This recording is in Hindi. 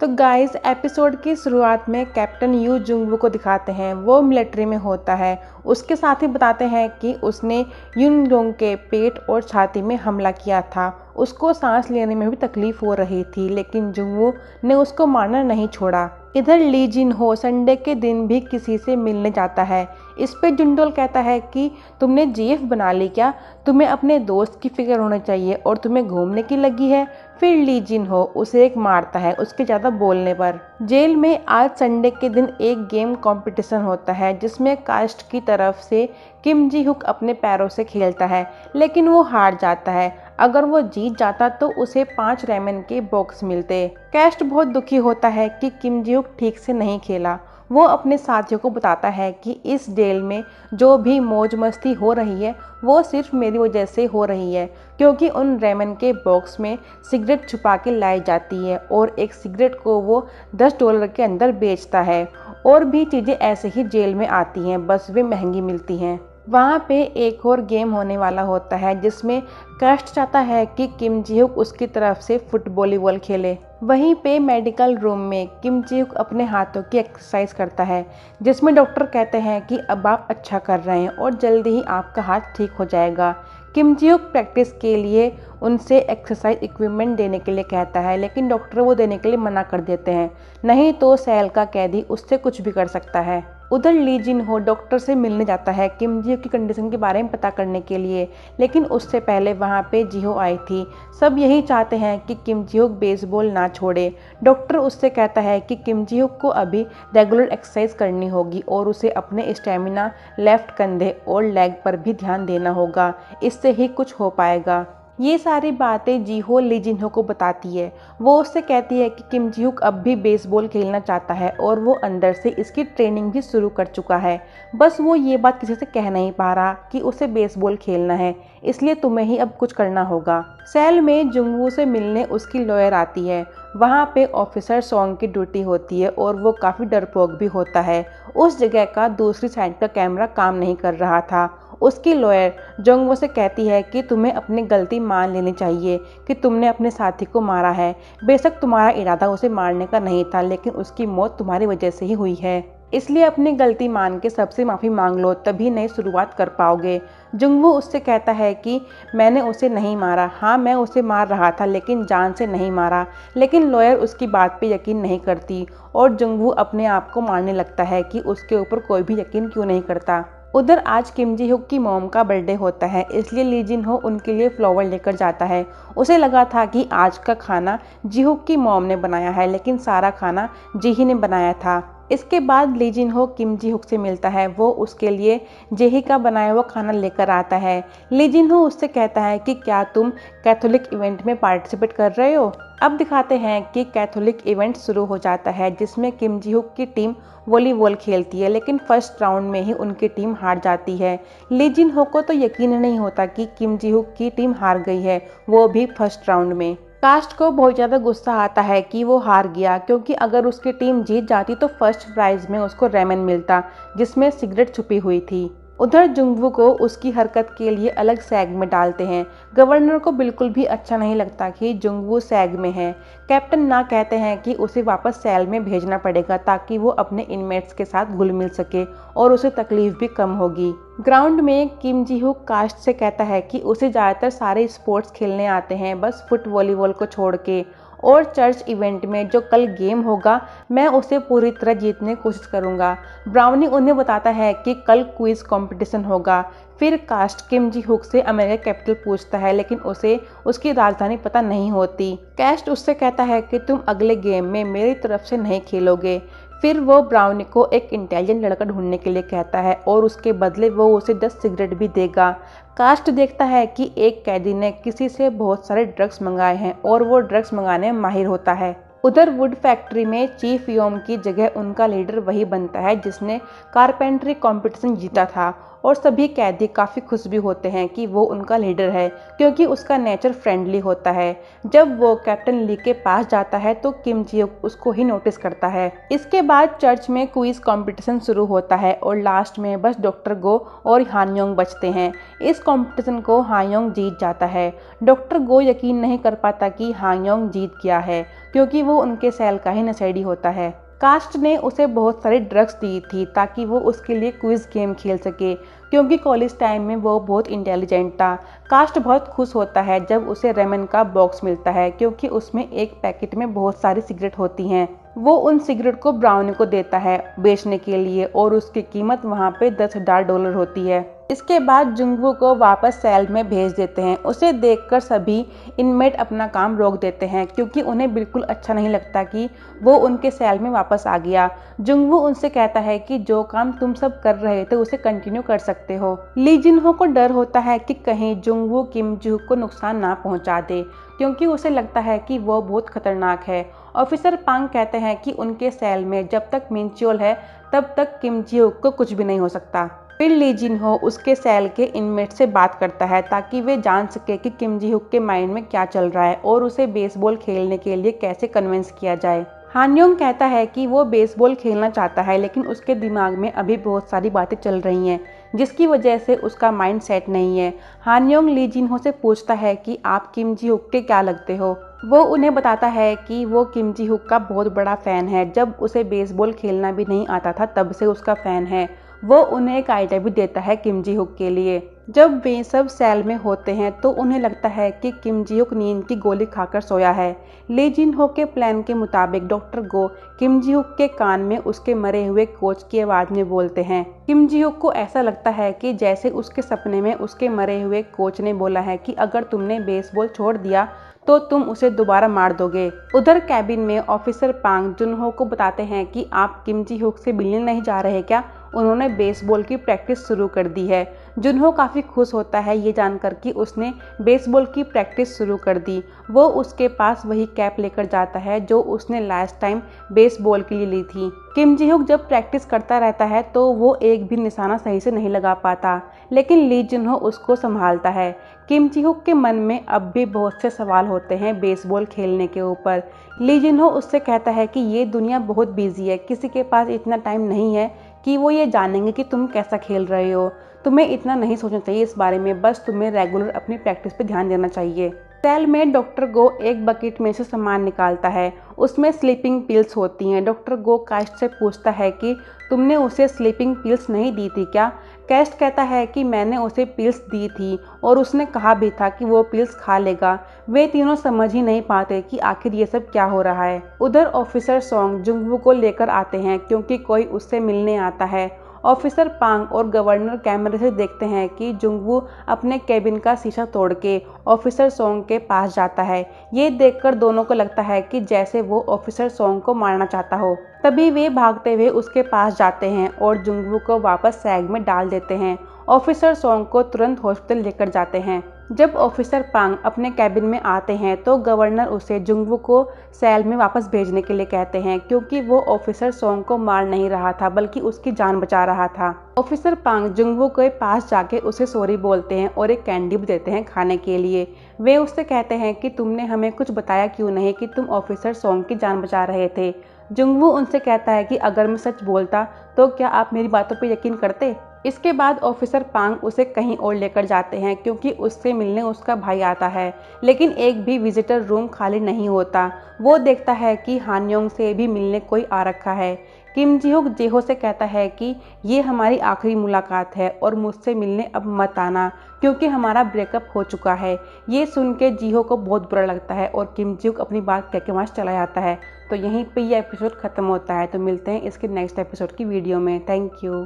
तो गाइस एपिसोड की शुरुआत में कैप्टन यू जुंगवू को दिखाते हैं। वो मिलिट्री में होता है। उसके साथ ही बताते हैं कि उसने युन डोंग के पेट और छाती में हमला किया था। उसको सांस लेने में भी तकलीफ हो रही थी, लेकिन जुंगवू ने उसको मारना नहीं छोड़ा। इधर ली जिन हो संडे के दिन भी किसी से मिलने जाता है। इस पे जुंडोल कहता है कि तुमने जीएफ बना ली क्या? तुम्हें अपने दोस्त की फिक्र होनी चाहिए और तुम्हें घूमने की लगी है। फिर ली जिन हो उसे एक मारता है उसके ज़्यादा बोलने पर। जेल में आज संडे के दिन एक गेम कंपटीशन होता है जिसमें कास्ट की तरफ से किम जी हुक अपने पैरों से खेलता है, लेकिन वो हार जाता है। अगर वो जीत जाता तो उसे 5 रेमन के बॉक्स मिलते। कास्ट बहुत दुखी होता है कि किम जी हुक ठीक से नहीं खेला। वो अपने साथियों को बताता है कि इस जेल में जो भी मौज मस्ती हो रही है वो सिर्फ मेरी वजह से हो रही है, क्योंकि उन रेमन के बॉक्स में सिगरेट छुपा के लाई जाती है और एक सिगरेट को वो $10 के अंदर बेचता है। और भी चीज़ें ऐसे ही जेल में आती हैं, बस वे महंगी मिलती हैं। वहाँ पे एक और गेम होने वाला होता है जिसमें कास्ट चाहता है कि किम जी हुक उसकी तरफ से वॉलीबॉल खेले। वहीं पे मेडिकल रूम में किम जी हुक अपने हाथों की एक्सरसाइज करता है, जिसमें डॉक्टर कहते हैं कि अब आप अच्छा कर रहे हैं और जल्दी ही आपका हाथ ठीक हो जाएगा। किम जी हुक प्रैक्टिस के लिए उनसे एक्सरसाइज इक्विपमेंट देने के लिए कहता है, लेकिन डॉक्टर वो देने के लिए मना कर देते हैं, नहीं तो सेल का कैदी उससे कुछ भी कर सकता है। उधर ली जिन हो डॉक्टर से मिलने जाता है किम जी हुक की कंडीशन के बारे में पता करने के लिए, लेकिन उससे पहले वहाँ पे जिहो आई थी। सब यही चाहते हैं कि किम जी हुक बेसबॉल ना छोड़े। डॉक्टर उससे कहता है कि किम जी हुक को अभी रेगुलर एक्सरसाइज करनी होगी और उसे अपने स्टेमिना, लेफ्ट कंधे और लेग पर भी ध्यान देना होगा, इससे ही कुछ हो पाएगा। ये सारी बातें जीहो ली जिन्हो को बताती है। वो उससे कहती है कि किम जी हुक अब भी बेसबॉल खेलना चाहता है और वो अंदर से इसकी ट्रेनिंग भी शुरू कर चुका है, बस वो ये बात किसी से कह नहीं पा रहा कि उसे बेसबॉल खेलना है, इसलिए तुम्हें ही अब कुछ करना होगा। सेल में जुंगवू से मिलने उसकी लॉयर आती है। वहाँ पे ऑफिसर सॉन्ग की ड्यूटी होती है और वो काफ़ी डरपोक भी होता है। उस जगह का दूसरी साइड का कैमरा काम नहीं कर रहा था। उसकी लॉयर जोंगवो से कहती है कि तुम्हें अपनी गलती मान लेनी चाहिए कि तुमने अपने साथी को मारा है। बेशक तुम्हारा इरादा उसे मारने का नहीं था, लेकिन उसकी मौत तुम्हारी वजह से ही हुई है, इसलिए अपनी गलती मान के सबसे माफ़ी मांग लो, तभी नई शुरुआत कर पाओगे। जुंगवू उससे कहता है कि मैंने उसे नहीं मारा। हाँ, मैं उसे मार रहा था लेकिन जान से नहीं मारा। लेकिन लॉयर उसकी बात पे यकीन नहीं करती और जुंगवू अपने आप को मारने लगता है कि उसके ऊपर कोई भी यकीन क्यों नहीं करता। उधर आज किम जी हुक की मॉम का बर्थडे होता है, इसलिए ली जिन हो उनके लिए फ्लावर लेकर जाता है। उसे लगा था कि आज का खाना जी हुक की मॉम ने बनाया है, लेकिन सारा खाना जी ही ने बनाया था। इसके बाद ली जिन हो किम जी हुक से मिलता है। वो उसके लिए जेही का बनाया हुआ खाना लेकर आता है। ली जिन हो उससे कहता है कि क्या तुम कैथोलिक इवेंट में पार्टिसिपेट कर रहे हो? अब दिखाते हैं कि कैथोलिक इवेंट शुरू हो जाता है जिसमें किम जी हुक की टीम वॉलीबॉल खेलती है, लेकिन फर्स्ट राउंड में ही उनकी टीम हार जाती है। ली जिन हो को तो यकीन नहीं होता कि किम जी हुक की टीम हार गई है, वो भी फर्स्ट राउंड में। कास्ट को बहुत ज़्यादा गुस्सा आता है कि वो हार गया, क्योंकि अगर उसकी टीम जीत जाती तो फर्स्ट प्राइज में उसको रेमन मिलता जिसमें सिगरेट छुपी हुई थी। उधर जुंगवू को उसकी हरकत के लिए अलग सैग में डालते हैं। गवर्नर को बिल्कुल भी अच्छा नहीं लगता कि जुंगवू सैग में है। कैप्टन ना कहते हैं कि उसे वापस सेल में भेजना पड़ेगा ताकि वो अपने इनमेट्स के साथ घुल मिल सके और उसे तकलीफ भी कम होगी। ग्राउंड में किम जी हुक कास्ट से कहता है कि उसे ज़्यादातर सारे स्पोर्ट्स खेलने आते हैं, बस फुट वॉलीबॉल को छोड़ के, और चर्च इवेंट में जो कल गेम होगा मैं उसे पूरी तरह जीतने की कोशिश करूंगा। ब्राउनी उन्हें बताता है कि कल क्विज कंपटीशन होगा। फिर कास्ट किम जी हुक से अमेरिका कैपिटल पूछता है, लेकिन उसे उसकी राजधानी पता नहीं होती। कास्ट उससे कहता है कि तुम अगले गेम में मेरी तरफ से नहीं खेलोगे। फिर वो ब्राउनी को एक इंटेलिजेंट लड़का ढूंढने के लिए कहता है और उसके बदले वो उसे 10 सिगरेट भी देगा। कास्ट देखता है कि एक कैदी ने किसी से बहुत सारे ड्रग्स मंगाए हैं और वो ड्रग्स मंगाने में माहिर होता है। उधर वुड फैक्ट्री में चीफ योम की जगह उनका लीडर वही बनता है जिसने कारपेंट्री कंपटीशन जीता था, और सभी कैदी काफ़ी खुश भी होते हैं कि वो उनका लीडर है, क्योंकि उसका नेचर फ्रेंडली होता है। जब वो कैप्टन ली के पास जाता है तो किम जी हुक उसको ही नोटिस करता है। इसके बाद चर्च में क्विज कंपटीशन शुरू होता है और लास्ट में बस डॉक्टर गो और हानयोंग बचते हैं। इस कंपटीशन को हानयोंग जीत जाता है। डॉक्टर गो यकीन नहीं कर पाता कि हानयोंग जीत गया है, क्योंकि वो उनके सेल का ही नशेड़ी होता है। कास्ट ने उसे बहुत सारी ड्रग्स दी थी ताकि वो उसके लिए क्विज गेम खेल सके, क्योंकि कॉलेज टाइम में वो बहुत इंटेलिजेंट था। कास्ट बहुत खुश होता है जब उसे रेमन का बॉक्स मिलता है, क्योंकि उसमें एक पैकेट में बहुत सारी सिगरेट होती हैं। वो उन सिगरेट को ब्राउनी को देता है बेचने के लिए और उसकी कीमत वहाँ पे $10,000 होती है। इसके बाद जुंगवू को वापस सेल में भेज देते हैं। उसे देखकर सभी इनमेट अपना काम रोक देते हैं, क्योंकि उन्हें बिल्कुल अच्छा नहीं लगता कि वो उनके सेल में वापस आ गया। जुंगवू उनसे कहता है कि जो काम तुम सब कर रहे थे उसे कंटिन्यू कर सकते हो। ली जिनहो को डर होता है कि कहीं जुंगवू किम जी हुक को नुकसान ना पहुंचा दे, क्योंकि उसे लगता है कि वो बहुत खतरनाक है। ऑफिसर पांग कहते हैं कि उनके सेल में जब तक मिनच्योल है तब तक किम जी हुक को कुछ भी नहीं हो सकता। फिर ली जिनहो उसके सेल के इनमेट से बात करता है ताकि वे जान सके कि किम जी हुक के माइंड में क्या चल रहा है और उसे बेसबॉल खेलने के लिए कैसे कन्विंस किया जाए। हान योंग कहता है कि वो बेसबॉल खेलना चाहता है, लेकिन उसके दिमाग में अभी बहुत सारी बातें चल रही हैं जिसकी वजह से उसका माइंड सेट नहीं है। हान योंग ली जिनहो से पूछता है कि आप किम जी हुक के क्या लगते हो। वो उन्हें बताता है कि वो किम जी हुक का बहुत बड़ा फ़ैन है। जब उसे बेसबॉल खेलना भी नहीं आता था तब से उसका फ़ैन है। वो उन्हें एक आइडिया भी देता है किम जी हुक के लिए। जब वे सब सेल में होते हैं तो उन्हें लगता है कि किम जी हुक नींद की गोली खाकर सोया है। ली जिनहो के प्लान के मुताबिक डॉक्टर गो किम जी हुक के कान में उसके मरे हुए कोच की आवाज़ में बोलते हैं। किम जी हुक को ऐसा लगता है कि जैसे उसके सपने में उसके मरे हुए कोच ने बोला है कि अगर तुमने बेसबॉल छोड़ दिया तो तुम उसे दोबारा मार दोगे। उधर कैबिन में ऑफिसर पांग जुनहो को बताते हैं कि आप किम जी हुक से मिलने नहीं जा रहे क्या, उन्होंने बेसबॉल की प्रैक्टिस शुरू कर दी है। जुनहो काफ़ी खुश होता है ये जानकर कि उसने बेसबॉल की प्रैक्टिस शुरू कर दी। वो उसके पास वही कैप लेकर जाता है जो उसने लास्ट टाइम बेसबॉल के लिए ली थी। किम जी हुक जब प्रैक्टिस करता रहता है तो वो एक भी निशाना सही से नहीं लगा पाता, लेकिन ली जिनहो उसको संभालता है। किम जी हुक के मन में अब भी बहुत से सवाल होते हैं बेसबॉल खेलने के ऊपर। ली जिनहो उससे कहता है कि ये दुनिया बहुत बिजी है, किसी के पास इतना टाइम नहीं है कि वो ये जानेंगे कि तुम कैसा खेल रहे हो। तुम्हें इतना नहीं सोचना चाहिए इस बारे में, बस तुम्हें रेगुलर अपनी प्रैक्टिस पे ध्यान देना चाहिए। सेल में डॉक्टर गो एक बकेट में से सामान निकालता है, उसमें स्लीपिंग पिल्स होती हैं। डॉक्टर गो कास्ट से पूछता है कि तुमने उसे स्लीपिंग पिल्स नहीं दी थी क्या। कास्ट कहता है कि मैंने उसे पिल्स दी थी और उसने कहा भी था कि वो पिल्स खा लेगा। वे तीनों समझ ही नहीं पाते कि आखिर ये सब क्या हो रहा है। उधर ऑफिसर सोंग जुंगवू को लेकर आते हैं क्योंकि कोई उससे मिलने आता है। ऑफिसर पांग और गवर्नर कैमरे से देखते हैं कि जुंगवू अपने केबिन का शीशा तोड़ के ऑफिसर सोंग के पास जाता है। ये देखकर दोनों को लगता है कि जैसे वो ऑफिसर सोंग को मारना चाहता हो। तभी वे भागते हुए उसके पास जाते हैं और जुंगवू को वापस सैग में डाल देते हैं। ऑफिसर सोंग को तुरंत हॉस्पिटल लेकर जाते हैं। जब ऑफिसर पांग अपने कैबिन में आते हैं तो गवर्नर उसे जुंगवू को सेल में वापस भेजने के लिए कहते हैं, क्योंकि वो ऑफिसर सोंग को मार नहीं रहा था बल्कि उसकी जान बचा रहा था। ऑफिसर पांग जुंगवू के पास जाके उसे सॉरी बोलते हैं और एक कैंडी भी देते हैं खाने के लिए। वे उससे कहते हैं कि तुमने हमें कुछ बताया क्यों नहीं कि तुम ऑफिसर सोंग की जान बचा रहे थे। जुंगवू उनसे कहता है कि अगर मैं सच बोलता तो क्या आप मेरी बातों पर यकीन करते। इसके बाद ऑफिसर पांग उसे कहीं और लेकर जाते हैं क्योंकि उससे मिलने उसका भाई आता है, लेकिन एक भी विजिटर रूम खाली नहीं होता। वो देखता है कि हान योंग से भी मिलने कोई आ रखा है। किम जी हुक जेहो से कहता है कि ये हमारी आखिरी मुलाकात है और मुझसे मिलने अब मत आना क्योंकि हमारा ब्रेकअप हो चुका है। ये सुन के जीहो को बहुत बुरा लगता है और किम जी हुक अपनी बात कह के वहाँ चला जाता है। तो यहीं पे ये एपिसोड खत्म होता है। तो मिलते हैं इसके नेक्स्ट एपिसोड की वीडियो में। Thank you.